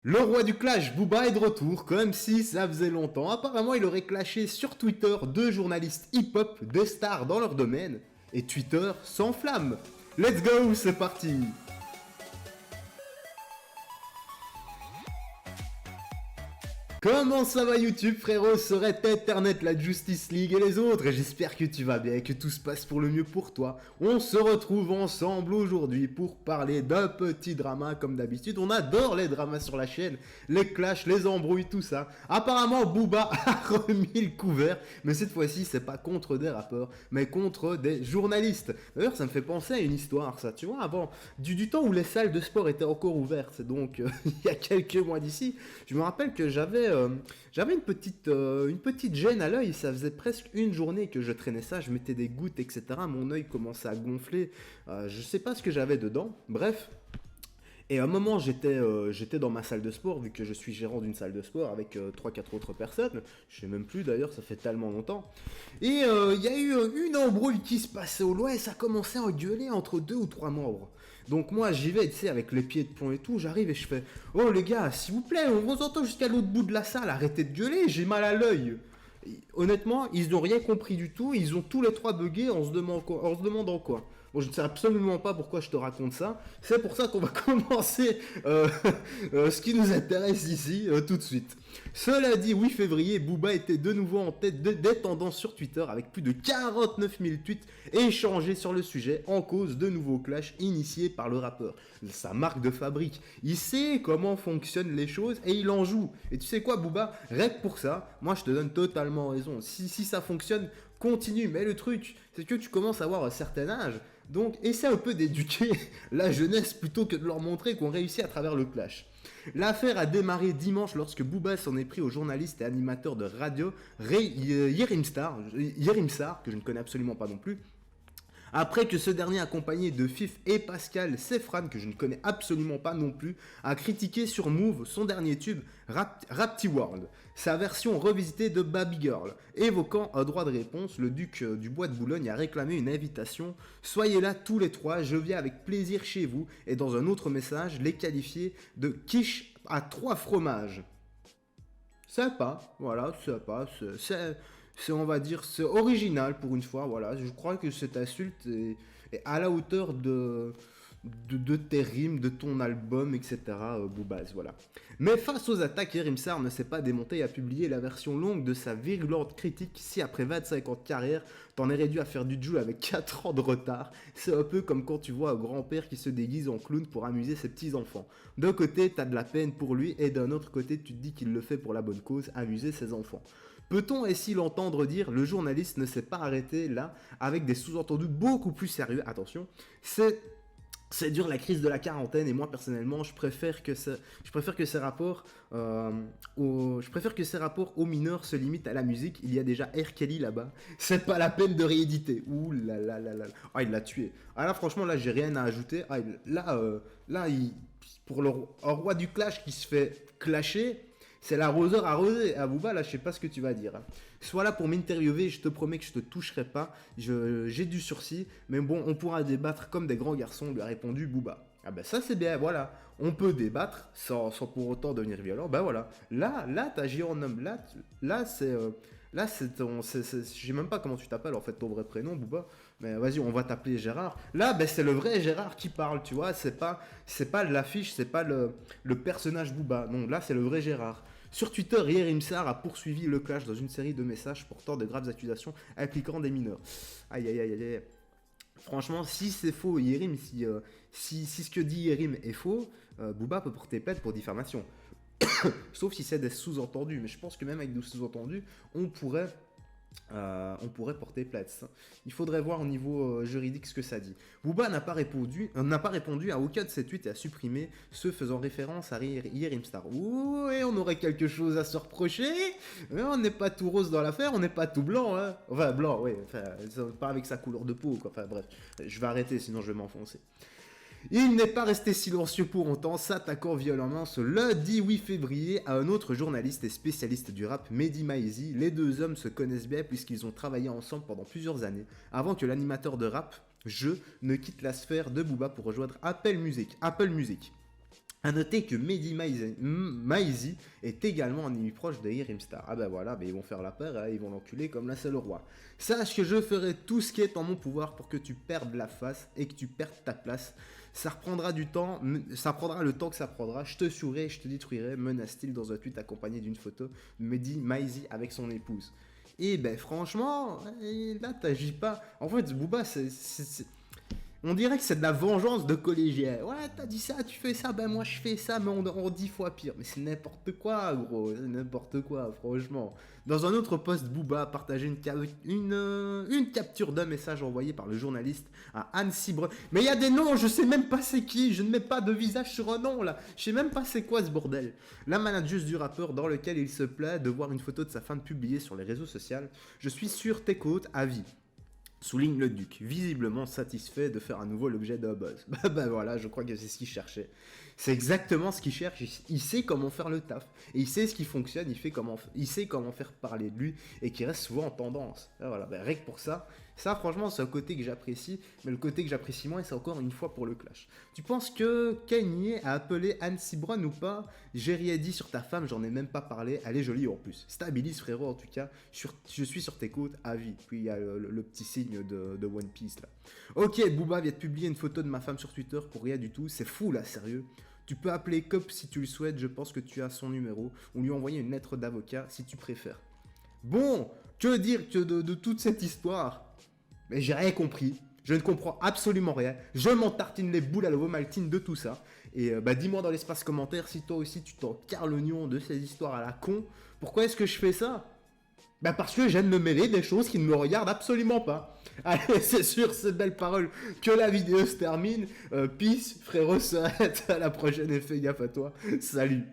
Le roi du clash, Booba, est de retour, comme si ça faisait longtemps. Apparemment, il aurait clashé sur Twitter deux journalistes hip-hop, des stars dans leur domaine, et Twitter s'enflamme. Let's go, c'est parti. Comment ça va YouTube frérot, serait Internet, la Justice League et les autres, et j'espère que tu vas bien et que tout se passe pour le mieux pour toi. On se retrouve ensemble aujourd'hui pour parler d'un petit drama comme d'habitude. On adore les dramas sur la chaîne, les clashs, les embrouilles, tout ça. Apparemment Booba a remis le couvert, mais cette fois-ci c'est pas contre des rappeurs, mais contre des journalistes. D'ailleurs ça me fait penser à une histoire ça, tu vois, avant, du temps où les salles de sport étaient encore ouvertes, donc il y a quelques mois d'ici, je me rappelle que j'avais une petite gêne à l'œil, ça faisait presque une journée que je traînais ça, je mettais des gouttes, etc. Mon œil commençait à gonfler, je sais pas ce que j'avais dedans, bref. Et à un moment, j'étais dans ma salle de sport, vu que je suis gérant d'une salle de sport avec 3-4 autres personnes. Je sais même plus d'ailleurs, ça fait tellement longtemps. Et il y a eu une embrouille qui se passait au loin et ça commençait à gueuler entre deux ou trois membres. Donc moi, j'y vais, tu sais, avec les pieds de plomb et tout, j'arrive et je fais « Oh les gars, s'il vous plaît, on vous entend jusqu'à l'autre bout de la salle, arrêtez de gueuler, j'ai mal à l'œil !» Honnêtement, ils n'ont rien compris du tout, ils ont tous les trois bugué en se demandant quoi. Bon, je ne sais absolument pas pourquoi je te raconte ça. C'est pour ça qu'on va commencer ce qui nous intéresse ici tout de suite. Cela dit, 8 février, Booba était de nouveau en tête des tendances sur Twitter avec plus de 49 000 tweets échangés sur le sujet en cause de nouveaux clashs initiés par le rappeur. Sa marque de fabrique. Il sait comment fonctionnent les choses et il en joue. Et tu sais quoi, Booba, rien que pour ça, moi je te donne totalement raison. Si ça fonctionne, continue. Mais le truc, c'est que tu commences à avoir un certain âge. Donc, essaie un peu d'éduquer la jeunesse plutôt que de leur montrer qu'on réussit à travers le clash. L'affaire a démarré dimanche lorsque Booba s'en est pris au journaliste et animateur de radio Yerim Sar, que je ne connais absolument pas non plus, après que ce dernier, accompagné de Fif et Pascal Sefran, que je ne connais absolument pas non plus, a critiqué sur Move son dernier tube, Rapti World, sa version revisitée de Baby Girl. Évoquant un droit de réponse, le duc du bois de Boulogne a réclamé une invitation. Soyez là tous les trois, je viens avec plaisir chez vous. Et dans un autre message, les qualifier de quiche à 3 fromages. Sympa, voilà, sympa, on va dire, c'est original pour une fois, voilà. Je crois que cette insulte est à la hauteur de tes rimes, de ton album, etc. Boubaz, voilà. Mais face aux attaques, Yerim Sar ne s'est pas démonté et a publié la version longue de sa virulente critique. Si après 25 ans de carrière, t'en es réduit à faire du Joule avec 4 ans de retard, c'est un peu comme quand tu vois un grand-père qui se déguise en clown pour amuser ses petits-enfants. D'un côté, t'as de la peine pour lui, et d'un autre côté, tu te dis qu'il le fait pour la bonne cause, amuser ses enfants. Peut-on ainsi l'entendre dire, le journaliste ne s'est pas arrêté là, avec des sous-entendus beaucoup plus sérieux, attention, c'est dur la crise de la quarantaine et moi personnellement je préfère que ces rapports aux mineurs se limitent à la musique. Il y a déjà R. Kelly là-bas. C'est pas la peine de rééditer. Ouh là là là là. Ah il l'a tué. Ah là franchement là j'ai rien à ajouter. Ah pour un roi du clash qui se fait clasher. C'est l'arroseur arrosé. À Booba, là, je sais pas ce que tu vas dire. Sois là pour m'interviewer, je te promets que je te toucherai pas. J'ai du sursis, mais bon, on pourra débattre comme des grands garçons, lui a répondu Booba. Ah ben ça c'est bien, voilà. On peut débattre sans pour autant devenir violent. Ben voilà. Là, t'agis en homme. Là, c'est ton. Je sais même pas comment tu t'appelles en fait, ton vrai prénom, Booba. Mais vas-y, on va t'appeler Gérard. Là, ben, c'est le vrai Gérard qui parle, tu vois. C'est pas l'affiche, c'est pas le personnage Booba. Non, là, c'est le vrai Gérard. Sur Twitter, Yerim Sar a poursuivi le clash dans une série de messages portant de graves accusations impliquant des mineurs. Aïe aïe aïe aïe. Franchement, si c'est faux, Yerim, si ce que dit Yerim est faux, Booba peut porter plainte pour diffamation. Sauf si c'est des sous-entendus. Mais je pense que même avec des sous-entendus, on pourrait porter plainte. Il faudrait voir au niveau juridique ce que ça dit. Booba n'a pas répondu à aucun de ses tweets et a supprimé ceux faisant référence à Yerim Sar. Ouh, et on aurait quelque chose à se reprocher. Mais on n'est pas tout rose dans l'affaire, on n'est pas tout blanc. Hein. Enfin, blanc, oui. Enfin, pas avec sa couleur de peau. Quoi. Enfin, bref, je vais arrêter, sinon je vais m'enfoncer. Il n'est pas resté silencieux pour autant, s'attaquant violemment ce lundi 8 février à un autre journaliste et spécialiste du rap, Mehdi Maizi. Les deux hommes se connaissent bien puisqu'ils ont travaillé ensemble pendant plusieurs années, avant que l'animateur de rap, ne quitte la sphère de Booba pour rejoindre Apple Music. A noter que Mehdi Maizi est également un ennemi proche de Irimstar. Ah ben voilà, ben ils vont faire la paire, hein, ils vont l'enculer comme la seule roi. Sache que je ferai tout ce qui est en mon pouvoir pour que tu perdes la face et que tu perdes ta place. Ça reprendra du temps, ça prendra le temps que ça prendra. Je te suivrai, je te détruirai, menace-t-il dans un tweet accompagné d'une photo de Mehdi Maizi avec son épouse. Et ben franchement, là t'agis pas. En fait, Booba, on dirait que c'est de la vengeance de collégien. Ouais, t'as dit ça, tu fais ça, ben moi je fais ça, mais on 10 fois pire. Mais c'est n'importe quoi, gros, c'est n'importe quoi, franchement. Dans un autre post, Booba a partagé une capture d'un message envoyé par le journaliste à Anne Cibrun. Mais il y a des noms, je sais même pas c'est qui, je ne mets pas de visage sur un nom là. Je sais même pas c'est quoi ce bordel. La manageuse du rappeur dans lequel il se plaît de voir une photo de sa femme publiée sur les réseaux sociaux. Je suis sur tes côtes à vie. Souligne le duc, visiblement satisfait de faire à nouveau l'objet d'un buzz. Bah voilà, je crois que c'est ce qu'il cherchait. C'est exactement ce qu'il cherche, il sait comment faire le taf. Et il sait ce qui fonctionne, il sait comment faire parler de lui et qui reste souvent en tendance. Et voilà, bah, rien que pour ça, franchement c'est un côté que j'apprécie, mais le côté que j'apprécie moins c'est encore une fois pour le clash. Tu penses que Kanye a appelé Anne Cibrun ou pas? J'ai rien dit sur ta femme, j'en ai même pas parlé, elle est jolie en plus. Stabilise frérot en tout cas, je suis sur tes côtes à vie. Puis il y a le petit signe de One Piece là. Ok, Booba vient de publier une photo de ma femme sur Twitter pour rien du tout, c'est fou là, sérieux. Tu peux appeler Cop si tu le souhaites, je pense que tu as son numéro, ou lui envoyer une lettre d'avocat si tu préfères. Bon, que dire que de toute cette histoire? Mais j'ai rien compris, je ne comprends absolument rien, je m'en tartine les boules à l'ovomaltine de tout ça. Et bah dis-moi dans l'espace commentaire si toi aussi tu t'en carres l'oignon de ces histoires à la con. Pourquoi est-ce que je fais ça? Bah parce que j'aime me mêler des choses qui ne me regardent absolument pas. Allez, c'est sur ces belles paroles que la vidéo se termine. Peace, frérot, à la prochaine et fais gaffe à toi. Salut.